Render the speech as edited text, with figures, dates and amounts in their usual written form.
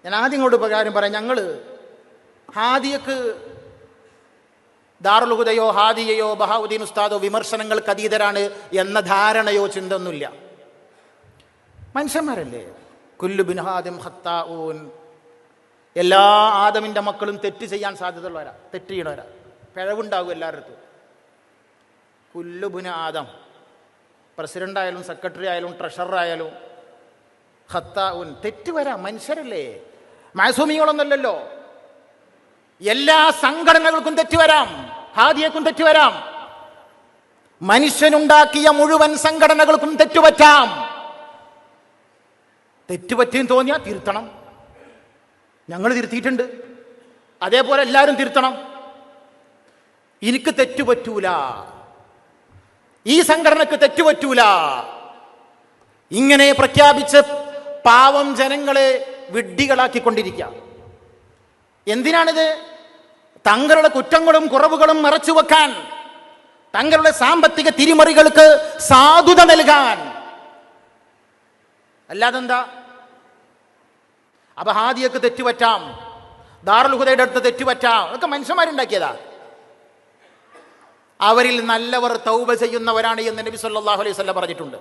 ഞാൻ ആദ്യം ഇങ്ങോട്ട് കാര്യം പറയാം. ഞങ്ങൾ ഹാദിയക്ക് ദാറുൽ ഹുദയോ ഹാദിയയോ ബഹാവുദ്ദീൻ ഉസ്താദോ വിമർശനങ്ങൾക്ക് അതീതരാണ് എന്ന ധാരണയോ ചിന്ത ഒന്നുമില്ല. മനുഷ്യന്മാരല്ലേ. കുല്ലു ബിൻ ഹാദിം ഖത്താഊൻ, എല്ലാ ആദമിൻ്റെ മക്കളും തെറ്റ് ചെയ്യാൻ സാധ്യതയുള്ളവരാ, തെറ്റ് ചെയ്യണവരാ, പിഴവുണ്ടാകും എല്ലാവരുടെ. കുല്ലു ബിൻ ആദം, പ്രസിഡന്റ് ആയാലും സെക്രട്ടറി ആയാലും ട്രഷറർ ആയാലും ഖത്താഊൻ, തെറ്റ് വരാം. മനുഷ്യരല്ലേ, മാസൂമികളൊന്നുമല്ലല്ലോ. എല്ലാ സംഘടനകൾക്കും തെറ്റ് വരാം, ഹാദിയക്കും തെറ്റ് വരാം, മനുഷ്യനുണ്ടാക്കിയ മുഴുവൻ സംഘടനകൾക്കും തെറ്റുപറ്റാം. തെറ്റുപറ്റിയെന്ന് തോന്നിയാൽ തിരുത്തണം. ഞങ്ങൾ തിരുത്തിയിട്ടുണ്ട്, അതേപോലെ എല്ലാവരും തിരുത്തണം. എനിക്ക് തെറ്റുപറ്റൂല, ഈ സംഘടനക്ക് തെറ്റുപറ്റൂല, ഇങ്ങനെ പ്രഖ്യാപിച്ച് പാവം ജനങ്ങളെ വിഡ്ഢികളാക്കിക്കൊണ്ടിരിക്കുക. എന്തിനാണിത്? തങ്ങളുടെ കുറ്റങ്ങളും കുറവുകളും മറച്ചുവെക്കാൻ, തങ്ങളുടെ സാമ്പത്തിക തിരിമറികൾക്ക് സാധുത നൽകാൻ. അല്ലാതെന്താ? അപ്പൊ ഹാദിയക്ക് തെറ്റുപറ്റാം, ദാറുൽ ഹുദയുടെ അടുത്ത് തെറ്റുപറ്റാം, അതൊക്കെ മനുഷ്യന്മാരുണ്ടാക്കിയതാ. അവരിൽ നല്ലവർ തൗബ ചെയ്യുന്നവരാണ് എന്ന് നബി സല്ലല്ലാഹു അലൈഹി വസല്ലം പറഞ്ഞിട്ടുണ്ട്.